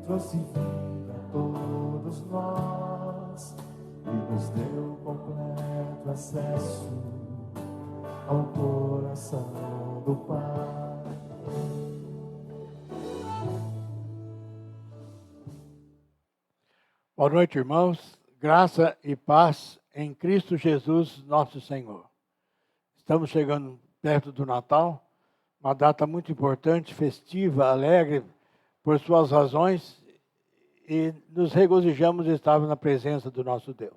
trouxe vida a todos nós e nos deu completo acesso ao coração do Pai. Boa noite, irmãos. Graça e paz em Cristo Jesus, nosso Senhor. Estamos chegando perto do Natal, uma data muito importante, festiva, alegre, por suas razões, e nos regozijamos de estar na presença do nosso Deus.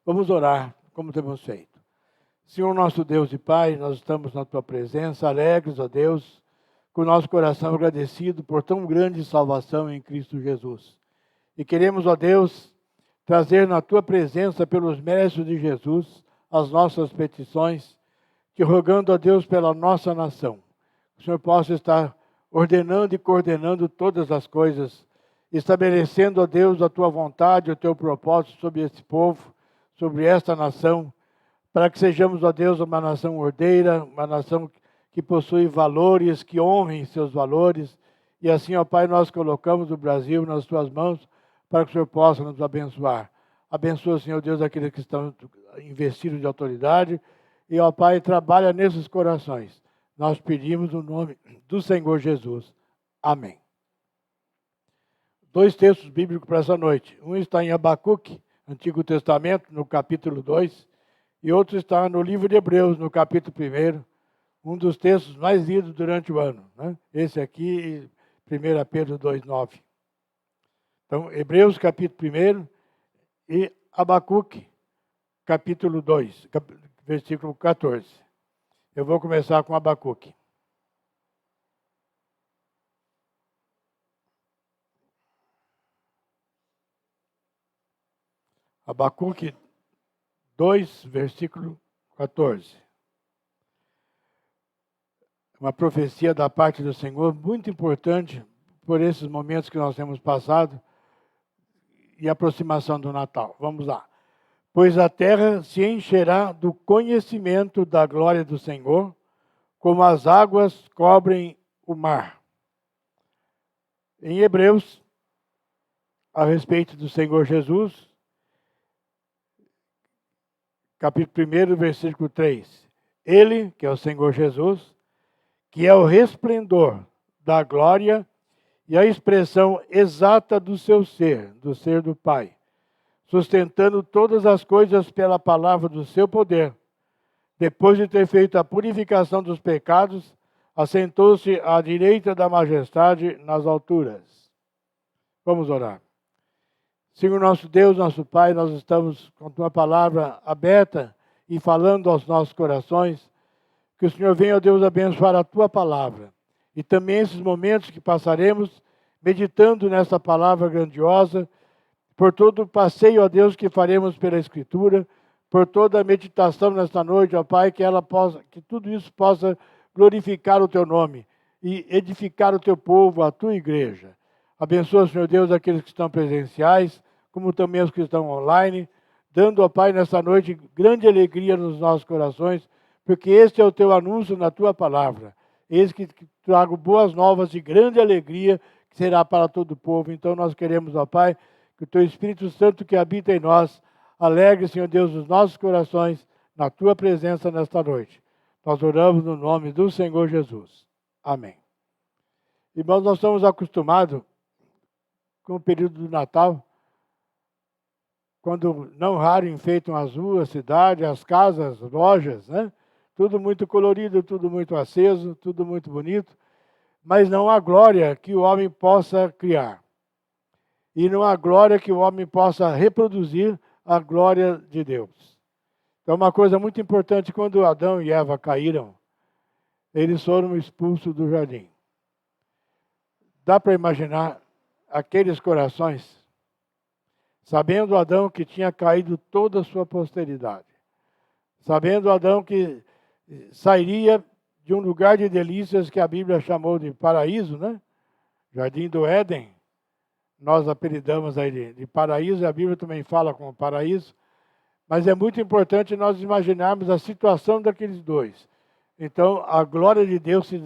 Vamos orar, como temos feito. Senhor nosso Deus e Pai, nós estamos na Tua presença, alegres, ó Deus, com o nosso coração agradecido por tão grande salvação em Cristo Jesus. E queremos, ó Deus, trazer na Tua presença, pelos méritos de Jesus, as nossas petições, te rogando, ó Deus, pela nossa nação. Que o Senhor possa estar ordenando e coordenando todas as coisas, estabelecendo, ó Deus, a Tua vontade, o Teu propósito sobre esse povo, sobre esta nação, para que sejamos, ó Deus, uma nação ordeira, uma nação que possui valores, que honrem seus valores. E assim, ó Pai, nós colocamos o Brasil nas Tuas mãos, para que o Senhor possa nos abençoar. Abençoa, Senhor Deus, aqueles que estão investidos de autoridade. E, ó Pai, trabalha nesses corações. Nós pedimos no nome do Senhor Jesus. Amém. 2 textos bíblicos para essa noite. Um está em Abacuque, Antigo Testamento, no capítulo 2. E outro está no livro de Hebreus, no capítulo 1. Um dos textos mais lidos durante o ano, né? Esse aqui, 1 Pedro 2,9. Então, Hebreus, capítulo 1 e Abacuque, capítulo 2, versículo 14. Eu vou começar com Abacuque. Abacuque 2, versículo 14. Uma profecia da parte do Senhor, muito importante por esses momentos que nós temos passado e a aproximação do Natal. Vamos lá. Pois a terra se encherá do conhecimento da glória do Senhor, como as águas cobrem o mar. Em Hebreus, a respeito do Senhor Jesus, capítulo 1, versículo 3. Ele, que é o Senhor Jesus, que é o resplendor da glória e a expressão exata do seu ser, do ser do Pai, sustentando todas as coisas pela palavra do seu poder. Depois de ter feito a purificação dos pecados, assentou-se à direita da majestade nas alturas. Vamos orar. Senhor nosso Deus, nosso Pai, nós estamos com a Tua palavra aberta e falando aos nossos corações. Que o Senhor venha, ó Deus, abençoar a Tua palavra. E também esses momentos que passaremos meditando nessa palavra grandiosa, por todo o passeio, ó Deus, que faremos pela Escritura, por toda a meditação nesta noite, ó Pai, que tudo isso possa glorificar o Teu nome e edificar o Teu povo, a Tua igreja. Abençoa, Senhor Deus, aqueles que estão presenciais, como também os que estão online, dando, ó Pai, nesta noite grande alegria nos nossos corações, porque este é o Teu anúncio na Tua palavra. Eis que trago boas novas de grande alegria, que será para todo o povo. Então nós queremos, ó Pai, que o Teu Espírito Santo que habita em nós, alegre, Senhor Deus, os nossos corações, na Tua presença nesta noite. Nós oramos no nome do Senhor Jesus. Amém. Irmãos, nós estamos acostumados com o período do Natal, quando não raro enfeitam as ruas, cidade, as casas, lojas, né? Tudo muito colorido, tudo muito aceso, tudo muito bonito, mas não há glória que o homem possa criar. E não há glória que o homem possa reproduzir a glória de Deus. Então, uma coisa muito importante, quando Adão e Eva caíram, eles foram expulsos do jardim. Dá para imaginar aqueles corações, sabendo Adão que tinha caído toda a sua posteridade, sabendo Adão que sairia de um lugar de delícias que a Bíblia chamou de paraíso, né? Jardim do Éden, nós apelidamos aí de paraíso, e a Bíblia também fala como paraíso, mas é muito importante nós imaginarmos a situação daqueles dois. Então, a glória de Deus se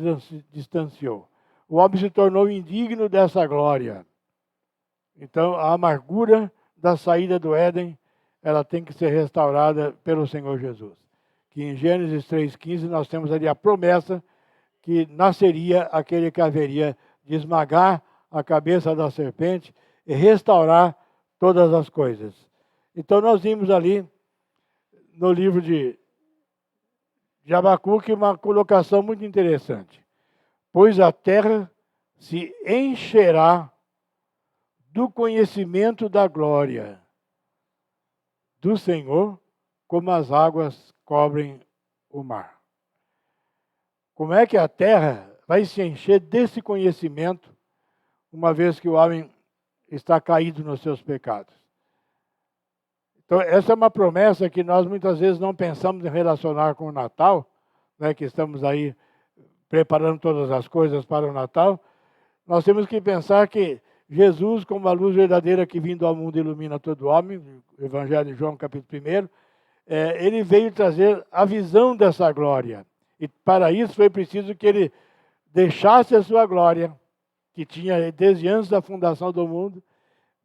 distanciou. O homem se tornou indigno dessa glória. Então, a amargura da saída do Éden, ela tem que ser restaurada pelo Senhor Jesus. Que em Gênesis 3,15 nós temos ali a promessa que nasceria aquele que haveria de esmagar a cabeça da serpente e restaurar todas as coisas. Então nós vimos ali no livro de Abacuque uma colocação muito interessante. Pois a terra se encherá do conhecimento da glória do Senhor, como as águas cobrem o mar. Como é que a terra vai se encher desse conhecimento, uma vez que o homem está caído nos seus pecados? Então, essa é uma promessa que nós muitas vezes não pensamos em relacionar com o Natal, né, que estamos aí preparando todas as coisas para o Natal. Nós temos que pensar que Jesus, como a luz verdadeira que vindo ao mundo ilumina todo homem, Evangelho de João, capítulo 1, ele veio trazer a visão dessa glória. E para isso foi preciso que ele deixasse a sua glória, que tinha desde antes da fundação do mundo,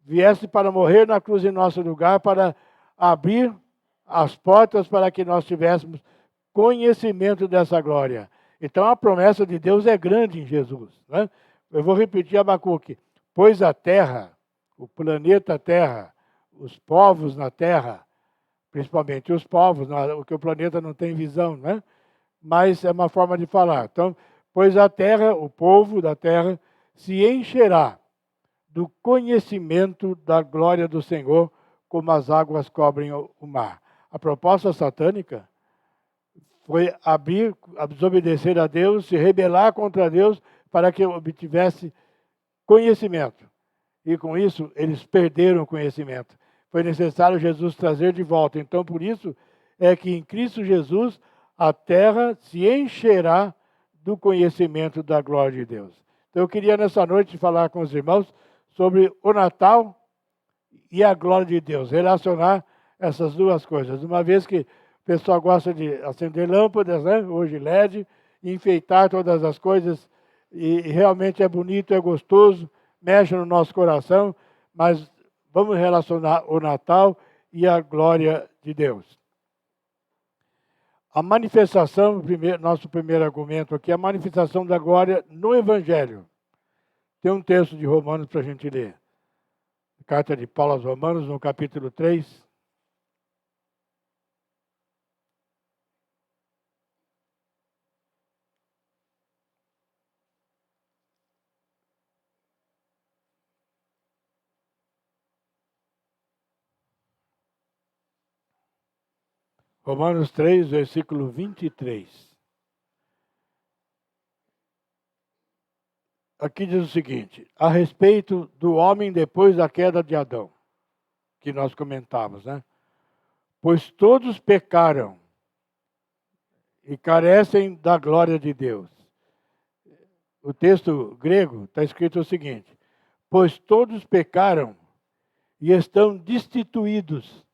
viesse para morrer na cruz em nosso lugar, para abrir as portas para que nós tivéssemos conhecimento dessa glória. Então a promessa de Deus é grande em Jesus, né? Eu vou repetir Abacuque. Pois a terra, o planeta Terra, os povos na terra, principalmente os povos, porque o planeta não tem visão, né? Mas é uma forma de falar. Então, pois a terra, o povo da terra, se encherá do conhecimento da glória do Senhor, como as águas cobrem o mar. A proposta satânica foi desobedecer a Deus, se rebelar contra Deus, para que obtivesse conhecimento. E com isso, eles perderam o conhecimento. Foi necessário Jesus trazer de volta. Então, por isso, é que em Cristo Jesus, a terra se encherá do conhecimento da glória de Deus. Então, eu queria nessa noite falar com os irmãos sobre o Natal e a glória de Deus, relacionar essas duas coisas. Uma vez que o pessoal gosta de acender lâmpadas, né? Hoje LED, enfeitar todas as coisas, e realmente é bonito, é gostoso, mexe no nosso coração, mas vamos relacionar o Natal e a glória de Deus. A manifestação, nosso primeiro argumento aqui, a manifestação da glória no Evangelho. Tem um texto de Romanos para a gente ler. Carta de Paulo aos Romanos, no capítulo 3. Romanos 3, versículo 23. Aqui diz o seguinte, a respeito do homem depois da queda de Adão, que nós comentávamos, né? Pois todos pecaram e carecem da glória de Deus. O texto grego está escrito o seguinte, pois todos pecaram e estão destituídos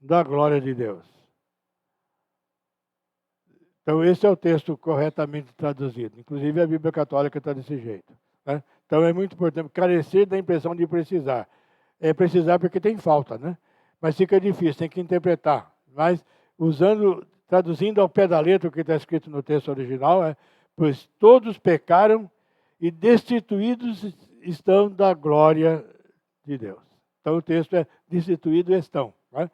da glória de Deus. Então, esse é o texto corretamente traduzido. Inclusive, a Bíblia Católica está desse jeito, né? Então, é muito importante carecer da impressão de precisar. É precisar porque tem falta, né? Mas fica difícil, tem que interpretar. Mas, traduzindo ao pé da letra o que está escrito no texto original, pois todos pecaram e destituídos estão da glória de Deus. Então, o texto é destituídos estão, né?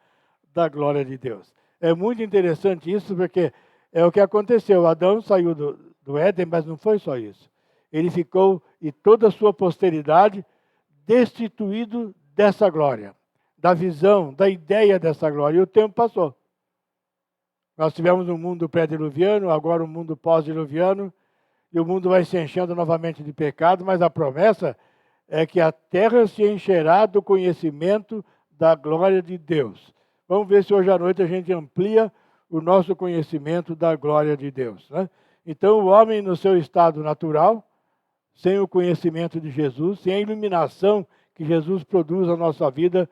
Da glória de Deus. É muito interessante isso, porque é o que aconteceu. Adão saiu do Éden, mas não foi só isso. Ele ficou, e toda a sua posteridade, destituído dessa glória, da visão, da ideia dessa glória. E o tempo passou. Nós tivemos um mundo pré-diluviano, agora um mundo pós-diluviano, e o mundo vai se enchendo novamente de pecado, mas a promessa é que a terra se encherá do conhecimento da glória de Deus. Vamos ver se hoje à noite a gente amplia o nosso conhecimento da glória de Deus, né? Então, o homem no seu estado natural, sem o conhecimento de Jesus, sem a iluminação que Jesus produz na nossa vida,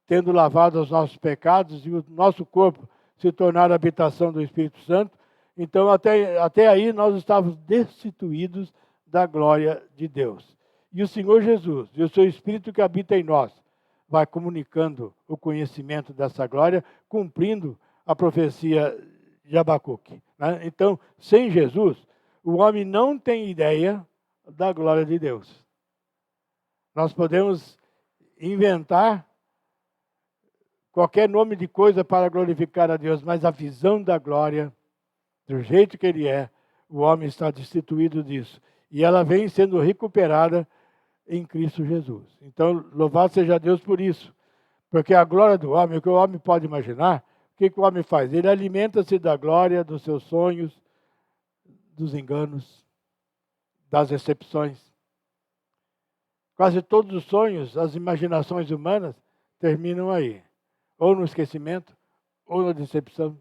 tendo lavado os nossos pecados e o nosso corpo se tornar a habitação do Espírito Santo, então até aí nós estávamos destituídos da glória de Deus. E o Senhor Jesus e o seu Espírito que habita em nós vai comunicando o conhecimento dessa glória, cumprindo a profecia de Abacuque. Né? Então, sem Jesus, o homem não tem ideia da glória de Deus. Nós podemos inventar qualquer nome de coisa para glorificar a Deus, mas a visão da glória, do jeito que ele é, o homem está destituído disso. E ela vem sendo recuperada em Cristo Jesus. Então, louvado seja Deus por isso. Porque a glória do homem, o que o homem pode imaginar, o que o homem faz? Ele alimenta-se da glória, dos seus sonhos, dos enganos, das decepções. Quase todos os sonhos, as imaginações humanas, terminam aí. Ou no esquecimento, ou na decepção,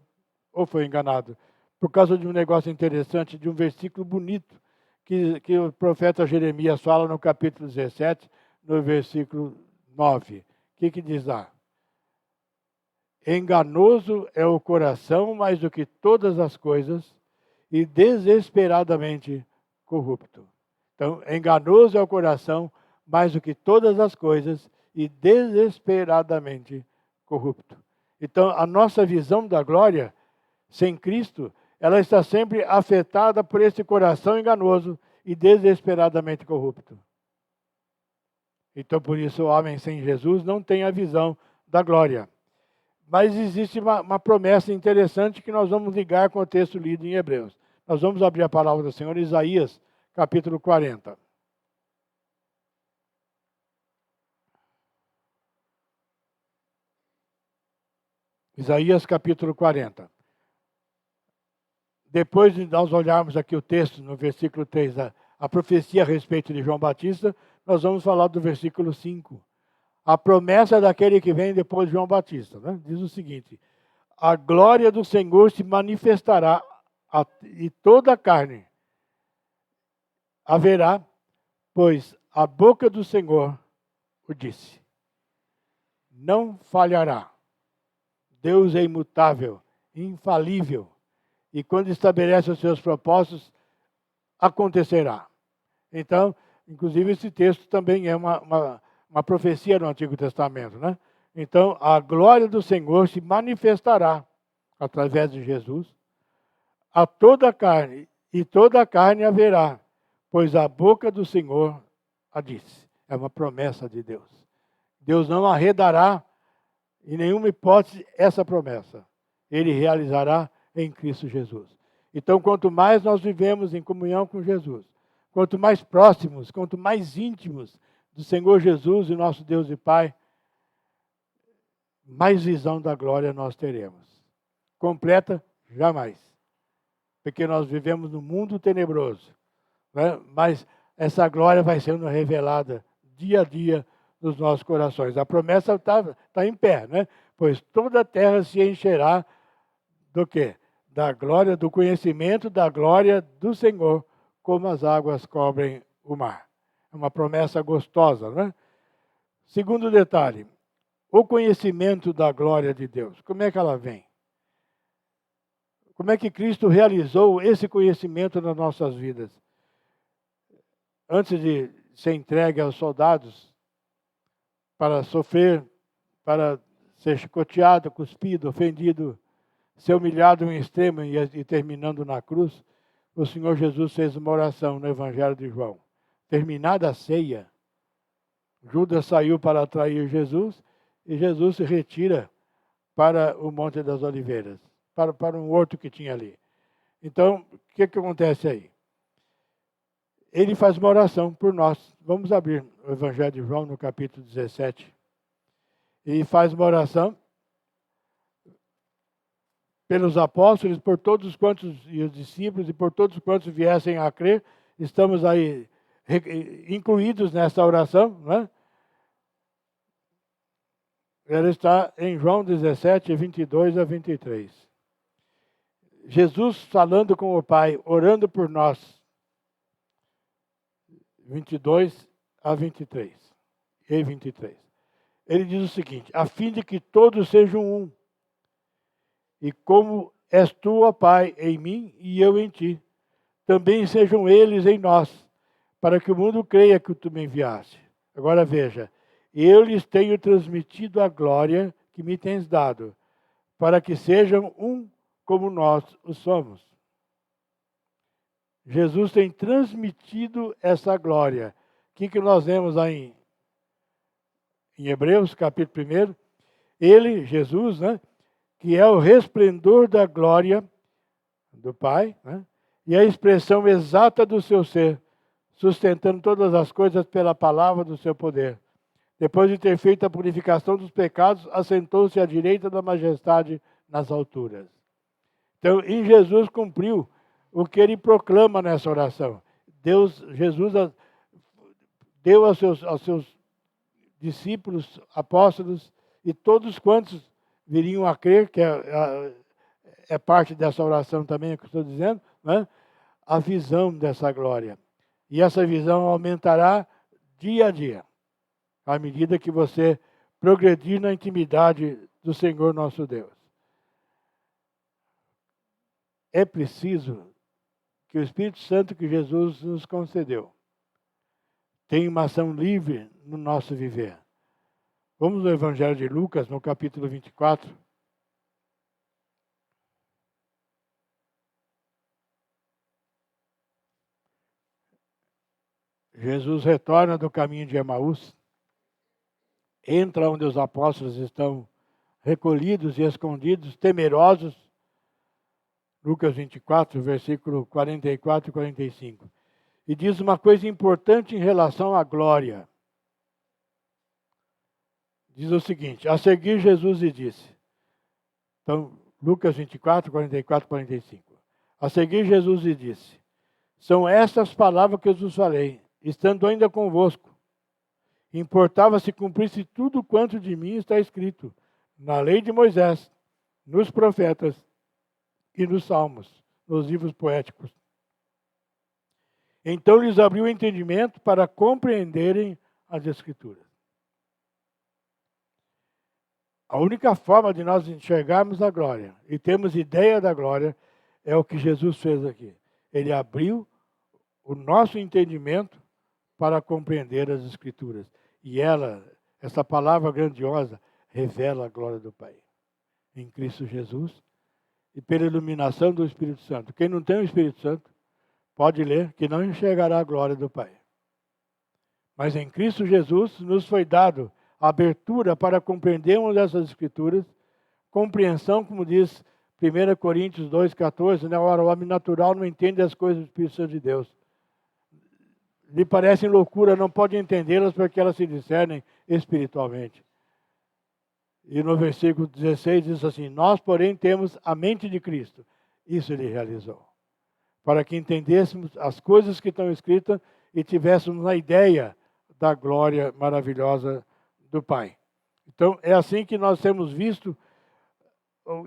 ou foi enganado. Por causa de um negócio interessante, de um versículo bonito, que o profeta Jeremias fala no capítulo 17, no versículo 9. O que diz lá? Enganoso é o coração mais do que todas as coisas e desesperadamente corrupto. Então, enganoso é o coração mais do que todas as coisas e desesperadamente corrupto. Então, a nossa visão da glória, sem Cristo, ela está sempre afetada por esse coração enganoso e desesperadamente corrupto. Então, por isso, o homem sem Jesus não tem a visão da glória. Mas existe uma promessa interessante que nós vamos ligar com o texto lido em Hebreus. Nós vamos abrir a palavra do Senhor em Isaías, capítulo 40. Isaías, capítulo 40. Depois de nós olharmos aqui o texto, no versículo 3, a profecia a respeito de João Batista, nós vamos falar do versículo 5. A promessa daquele que vem depois de João Batista. Né? Diz o seguinte: a glória do Senhor se manifestará e toda a carne haverá, pois a boca do Senhor o disse. Não falhará. Deus é imutável, infalível. E quando estabelece os seus propósitos, acontecerá. Então, inclusive, esse texto também é uma profecia no Antigo Testamento. Né? Então, a glória do Senhor se manifestará através de Jesus a toda a carne, e toda a carne haverá, pois a boca do Senhor a disse. É uma promessa de Deus. Deus não arredará, em nenhuma hipótese, essa promessa. Ele realizará em Cristo Jesus. Então, quanto mais nós vivemos em comunhão com Jesus, quanto mais próximos, quanto mais íntimos do Senhor Jesus e nosso Deus e Pai, mais visão da glória nós teremos. Completa, jamais. Porque nós vivemos num mundo tenebroso. Né? Mas essa glória vai sendo revelada dia a dia nos nossos corações. A promessa está em pé, né? Pois toda a terra se encherá do quê? Da glória, do conhecimento da glória do Senhor, como as águas cobrem o mar. É uma promessa gostosa, né? Segundo detalhe, o conhecimento da glória de Deus. Como é que ela vem? Como é que Cristo realizou esse conhecimento nas nossas vidas? Antes de ser entregue aos soldados para sofrer, para ser chicoteado, cuspido, ofendido, ser humilhado em extremo e terminando na cruz, o Senhor Jesus fez uma oração no Evangelho de João. Terminada a ceia, Judas saiu para atrair Jesus e Jesus se retira para o Monte das Oliveiras, para um horto que tinha ali. Então, o que acontece aí? Ele faz uma oração por nós. Vamos abrir o Evangelho de João no capítulo 17. E faz uma oração pelos apóstolos, por todos quantos, e os discípulos, e por todos quantos viessem a crer. Estamos aí incluídos nessa oração, né? Ela está em João 17, 22 a 23. Jesus falando com o Pai, orando por nós. 22 a 23. E 23. Ele diz o seguinte: a fim de que todos sejam um. E como és tu, ó Pai, em mim e eu em ti, também sejam eles em nós, para que o mundo creia que tu me enviaste. Agora veja, eu lhes tenho transmitido a glória que me tens dado, para que sejam um como nós o somos. Jesus tem transmitido essa glória. O que nós vemos aí em Hebreus, capítulo 1? Ele, Jesus, né, que é o resplendor da glória do Pai, né, e a expressão exata do seu ser, sustentando todas as coisas pela palavra do seu poder. Depois de ter feito a purificação dos pecados, assentou-se à direita da majestade nas alturas. Então, em Jesus cumpriu o que ele proclama nessa oração. Jesus deu aos seus discípulos, apóstolos, e todos quantos viriam a crer, que é parte dessa oração também que eu estou dizendo, né? A visão dessa glória. E essa visão aumentará dia a dia, à medida que você progredir na intimidade do Senhor nosso Deus. É preciso que o Espírito Santo que Jesus nos concedeu tenha uma ação livre no nosso viver. Vamos no Evangelho de Lucas, no capítulo 24. Jesus retorna do caminho de Emaús, entra onde os apóstolos estão recolhidos e escondidos, temerosos. Lucas 24, versículo 44 e 45. E diz uma coisa importante em relação à glória. Diz o seguinte: a seguir Jesus lhe disse. Então, Lucas 24, 44 e 45. A seguir Jesus lhe disse: são estas palavras que eu vos falei, estando ainda convosco. Importava se cumprisse tudo quanto de mim está escrito, na lei de Moisés, nos profetas e nos salmos, nos livros poéticos. Então lhes abriu o entendimento para compreenderem as Escrituras. A única forma de nós enxergarmos a glória e termos ideia da glória é o que Jesus fez aqui. Ele abriu o nosso entendimento para compreender as Escrituras. E essa palavra grandiosa, revela a glória do Pai. Em Cristo Jesus e pela iluminação do Espírito Santo. Quem não tem o Espírito Santo, pode ler que não enxergará a glória do Pai. Mas em Cristo Jesus nos foi dado a abertura para compreendermos essas Escrituras, compreensão, como diz 1 Coríntios 2,14, né? Ora, o homem natural não entende as coisas do Espírito Santo de Deus. Lhe parecem loucura, não pode entendê-las porque elas se discernem espiritualmente. E no versículo 16 diz assim: nós, porém, temos a mente de Cristo. Isso ele realizou. Para que entendêssemos as coisas que estão escritas e tivéssemos a ideia da glória maravilhosa do Pai. Então, é assim que nós temos visto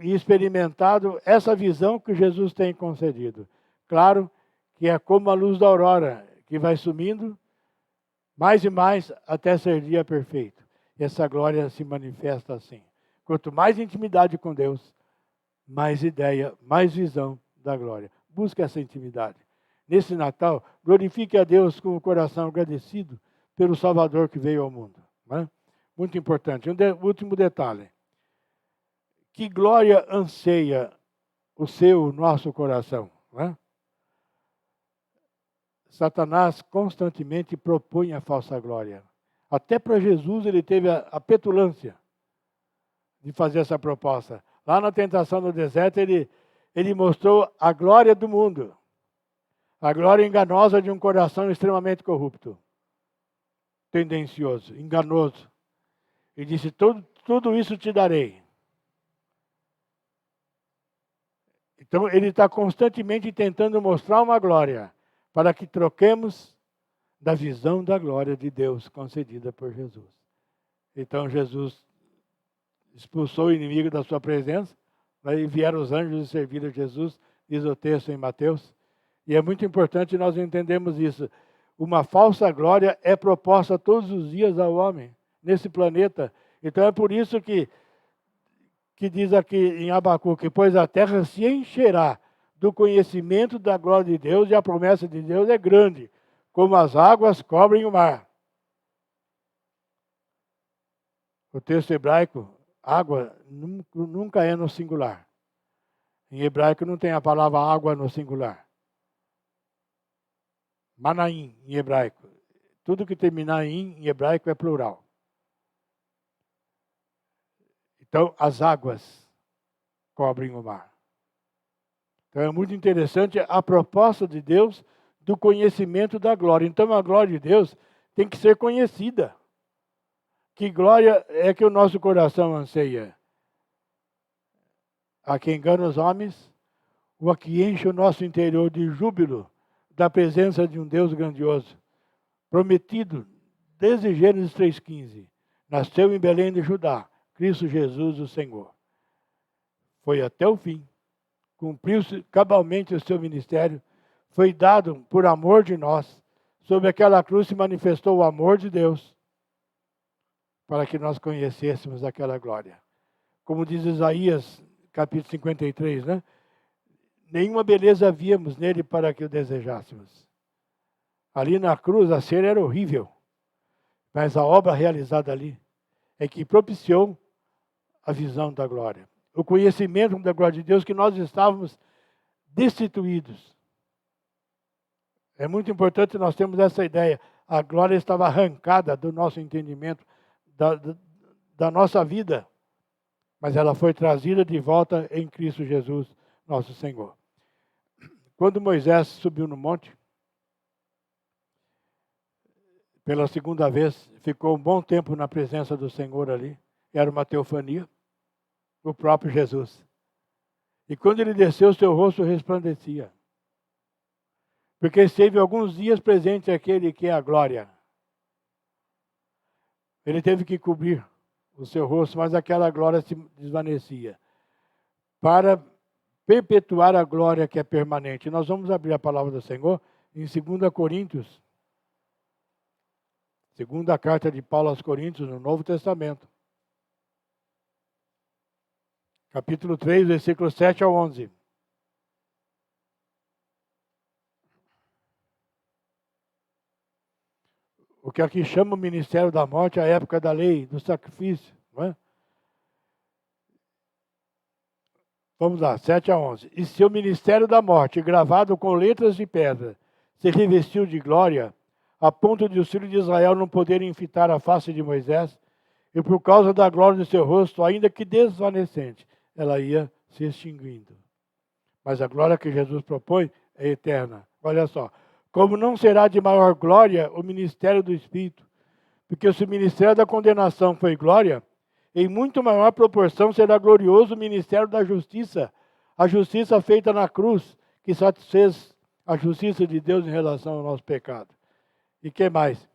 e experimentado essa visão que Jesus tem concedido. Claro que é como a luz da aurora, que vai sumindo mais e mais até ser dia perfeito. E essa glória se manifesta assim. Quanto mais intimidade com Deus, mais ideia, mais visão da glória. Busque essa intimidade. Nesse Natal, glorifique a Deus com o coração agradecido pelo Salvador que veio ao mundo. Né? Muito importante. Último detalhe. Que glória anseia o nosso coração? Né? Satanás constantemente propõe a falsa glória. Até para Jesus ele teve a petulância de fazer essa proposta. Lá na tentação no deserto ele mostrou a glória do mundo. A glória enganosa de um coração extremamente corrupto, tendencioso, enganoso. E disse: tudo isso te darei. Então ele está constantemente tentando mostrar uma glória, para que troquemos da visão da glória de Deus concedida por Jesus. Então Jesus expulsou o inimigo da sua presença, e vieram os anjos e serviram a Jesus, diz o texto em Mateus. E é muito importante nós entendermos isso. Uma falsa glória é proposta todos os dias ao homem, nesse planeta. Então é por isso que diz aqui em Abacuque: pois a terra se encherá do conhecimento da glória de Deus, e a promessa de Deus é grande. como as águas cobrem o mar. O texto hebraico, água, nunca é no singular. Em hebraico não tem a palavra água no singular. Manaim, em hebraico. Tudo que terminar em hebraico é plural. Então, as águas cobrem o mar. Então, é muito interessante a proposta de Deus do conhecimento da glória. Então, a glória de Deus tem que ser conhecida. Que glória é que o nosso coração anseia? A que engana os homens, ou a que enche o nosso interior de júbilo da presença de um Deus grandioso, prometido desde Gênesis 3,15. Nasceu em Belém de Judá, Cristo Jesus, o Senhor. Foi até o fim. Cumpriu-se cabalmente o seu ministério. Foi dado por amor de nós. Sobre aquela cruz se manifestou o amor de Deus, para que nós conhecêssemos aquela glória. Como diz Isaías, capítulo 53, né? Nenhuma beleza víamos nele para que o desejássemos. Ali na cruz a cena era horrível, mas a obra realizada ali é que propiciou a visão da glória. O conhecimento da glória de Deus, que nós estávamos destituídos. É muito importante nós termos essa ideia. A glória estava arrancada do nosso entendimento, da nossa vida, mas ela foi trazida de volta em Cristo Jesus, nosso Senhor. Quando Moisés subiu no monte, pela segunda vez, ficou um bom tempo na presença do Senhor ali. Era uma teofania, o próprio Jesus. E quando ele desceu, seu rosto resplandecia. Porque esteve alguns dias presente aquele que é a glória. Ele teve que cobrir o seu rosto, mas aquela glória se desvanecia. Para perpetuar a glória que é permanente. Nós vamos abrir a palavra do Senhor em 2 Coríntios. Segunda carta de Paulo aos Coríntios, no Novo Testamento. Capítulo 3, versículos 7 a 11. O que aqui chama o ministério da morte, a época da lei, do sacrifício. Não é? Vamos lá, 7 a 11. E seu ministério da morte, gravado com letras de pedra, se revestiu de glória, a ponto de os filhos de Israel não poderem fitar a face de Moisés, e por causa da glória do seu rosto, ainda que desvanecente, ela ia se extinguindo. Mas a glória que Jesus propõe é eterna. Olha só. Como não será de maior glória o ministério do Espírito, porque se o ministério da condenação foi glória, em muito maior proporção será glorioso o ministério da justiça, a justiça feita na cruz, que satisfez a justiça de Deus em relação ao nosso pecado. E que mais?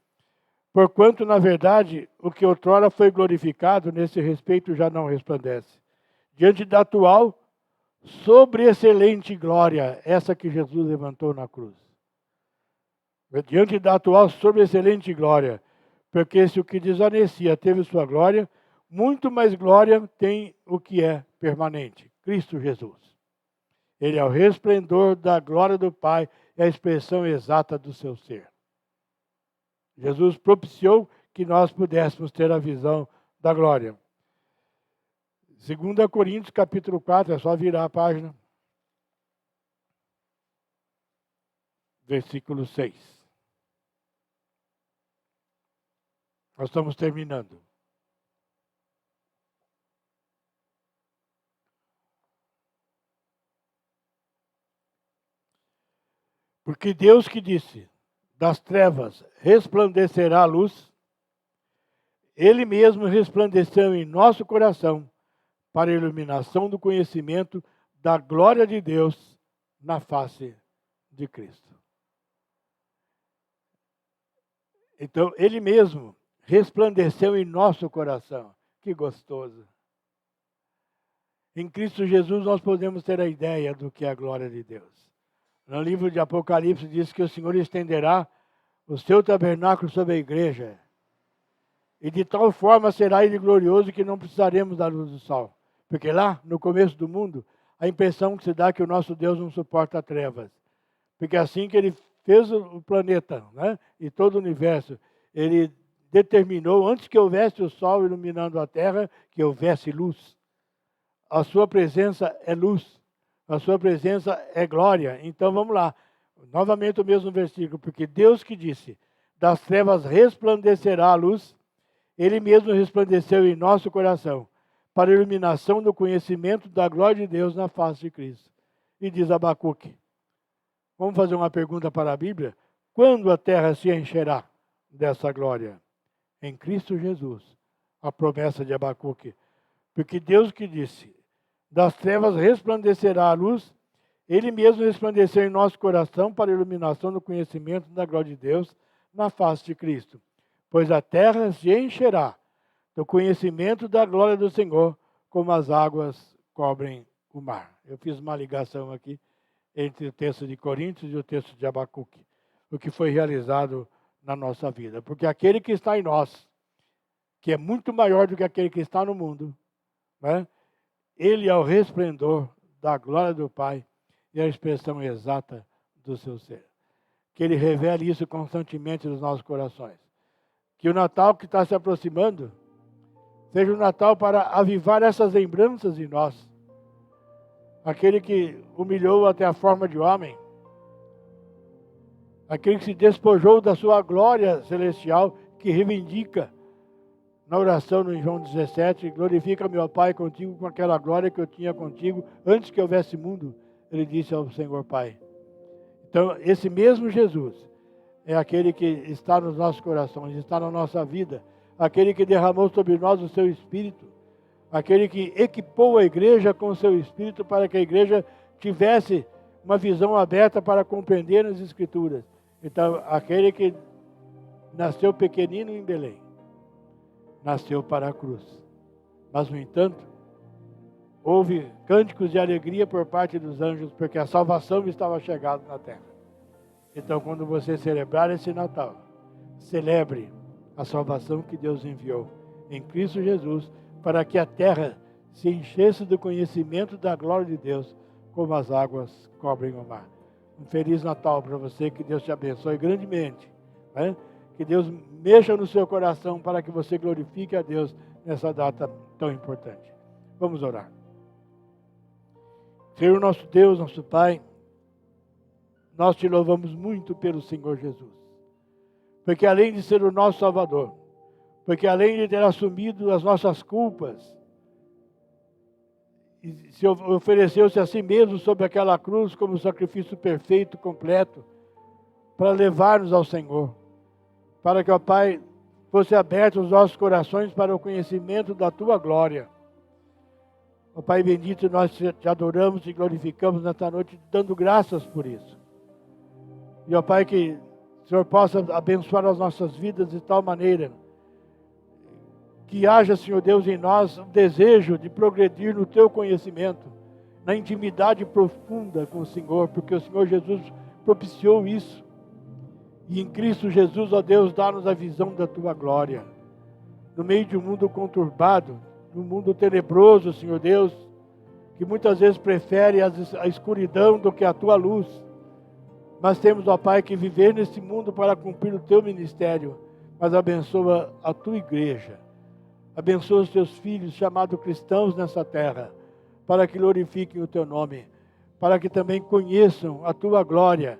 Porquanto, na verdade, o que outrora foi glorificado, nesse respeito já não resplandece. Diante da atual, sobreexcelente glória, essa que Jesus levantou na cruz. Diante da atual sobreexcelente glória, porque se o que desvanecia teve sua glória, muito mais glória tem o que é permanente, Cristo Jesus. Ele é o resplendor da glória do Pai, é a expressão exata do seu ser. Jesus propiciou que nós pudéssemos ter a visão da glória. 2 Coríntios, capítulo 4, é só virar a página. Versículo 6. Nós estamos terminando. Porque Deus que disse, das trevas resplandecerá a luz, Ele mesmo resplandeceu em nosso coração para a iluminação do conhecimento da glória de Deus na face de Cristo. Então, Ele mesmo resplandeceu em nosso coração. Que gostoso. Em Cristo Jesus nós podemos ter a ideia do que é a glória de Deus. No livro de Apocalipse diz que o Senhor estenderá o seu tabernáculo sobre a igreja. E de tal forma será ele glorioso que não precisaremos da luz do sol. Porque lá, no começo do mundo, a impressão que se dá é que o nosso Deus não suporta trevas. Porque assim que ele fez o planeta, né? E todo o universo. Ele determinou, antes que houvesse o sol iluminando a terra, que houvesse luz. A sua presença é luz. A sua presença é glória. Então vamos lá. Novamente o mesmo versículo. Porque Deus que disse, das trevas resplandecerá a luz, Ele mesmo resplandeceu em nosso coração, para a iluminação do conhecimento da glória de Deus na face de Cristo. E diz Abacuque. Vamos fazer uma pergunta para a Bíblia. Quando a terra se encherá dessa glória? Em Cristo Jesus. A promessa de Abacuque. Porque Deus que disse, das trevas resplandecerá a luz, Ele mesmo resplandeceu em nosso coração para a iluminação do conhecimento da glória de Deus na face de Cristo. Pois a terra se encherá do conhecimento da glória do Senhor, como as águas cobrem o mar. Eu fiz uma ligação aqui entre o texto de Coríntios e o texto de Abacuque, o que foi realizado na nossa vida. Porque aquele que está em nós, que é muito maior do que aquele que está no mundo, né? Ele é o resplendor da glória do Pai e a expressão exata do seu ser. Que Ele revele isso constantemente nos nossos corações. Que o Natal que está se aproximando seja um Natal para avivar essas lembranças em nós. Aquele que humilhou até a forma de homem. Aquele que se despojou da sua glória celestial, que reivindica na oração no João 17, glorifica meu Pai contigo com aquela glória que eu tinha contigo antes que houvesse mundo, ele disse ao Senhor Pai. Então, esse mesmo Jesus é aquele que está nos nossos corações, está na nossa vida, aquele que derramou sobre nós o seu Espírito, aquele que equipou a igreja com o seu Espírito para que a igreja tivesse uma visão aberta para compreender as Escrituras. Então, aquele que nasceu pequenino em Belém, nasceu para a cruz. Mas, no entanto, houve cânticos de alegria por parte dos anjos, porque a salvação estava chegada na terra. Então, quando você celebrar esse Natal, celebre a salvação que Deus enviou em Cristo Jesus, para que a terra se enchesse do conhecimento da glória de Deus, como as águas cobrem o mar. Um Feliz Natal para você, que Deus te abençoe grandemente, né? Que Deus mexa no seu coração para que você glorifique a Deus nessa data tão importante. Vamos orar. Senhor nosso Deus, nosso Pai, nós te louvamos muito pelo Senhor Jesus. Porque além de ser o nosso Salvador, porque além de ter assumido as nossas culpas, se ofereceu-se a si mesmo sobre aquela cruz como sacrifício perfeito, completo, para levar-nos ao Senhor. Para que, ó Pai, fosse aberto os nossos corações para o conhecimento da Tua glória. Ó Pai bendito, nós te adoramos e glorificamos nesta noite, dando graças por isso. E, ó Pai, que o Senhor possa abençoar as nossas vidas de tal maneira que haja, Senhor Deus, em nós o desejo de progredir no Teu conhecimento, na intimidade profunda com o Senhor, porque o Senhor Jesus propiciou isso. E em Cristo Jesus, ó Deus, dá-nos a visão da Tua glória. No meio de um mundo conturbado, num mundo tenebroso, Senhor Deus, que muitas vezes prefere a escuridão do que a Tua luz. Mas temos, ó Pai, que viver nesse mundo para cumprir o Teu ministério. Mas abençoa a Tua igreja. Abençoa os Teus filhos, chamados cristãos nessa terra, para que glorifiquem o Teu nome, para que também conheçam a Tua glória,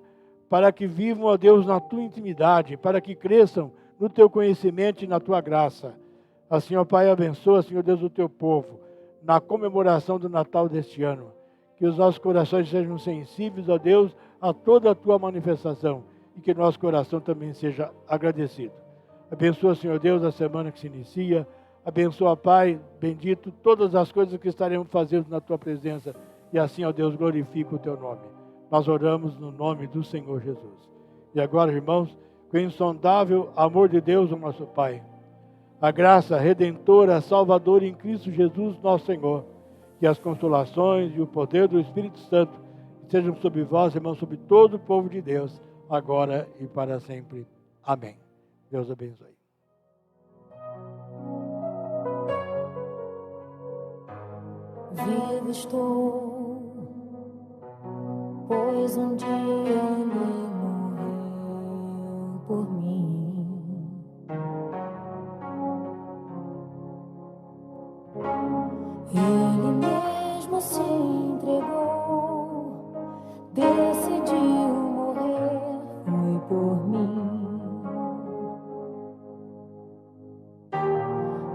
para que vivam, ó Deus, na Tua intimidade, para que cresçam no Teu conhecimento e na Tua graça. Assim, ó Pai, abençoa, Senhor Deus, o Teu povo, na comemoração do Natal deste ano. Que os nossos corações sejam sensíveis, ó Deus, a toda a Tua manifestação, e que nosso coração também seja agradecido. Abençoa, Senhor Deus, a semana que se inicia. Abençoa, Pai, bendito, todas as coisas que estaremos fazendo na Tua presença. E assim, ó Deus, glorifica o Teu nome. Nós oramos no nome do Senhor Jesus. E agora, irmãos, com o insondável amor de Deus, o nosso Pai, a graça redentora, salvadora em Cristo Jesus, nosso Senhor, que as consolações e o poder do Espírito Santo sejam sobre vós, irmãos, sobre todo o povo de Deus, agora e para sempre. Amém. Deus abençoe. Vivo estou, pois um dia ele morreu. Ele mesmo se entregou, decidiu morrer, foi por mim.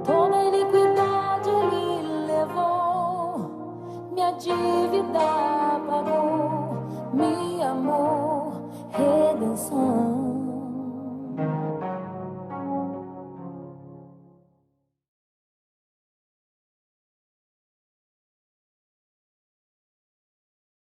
Toda iniquidade ele levou, minha dívida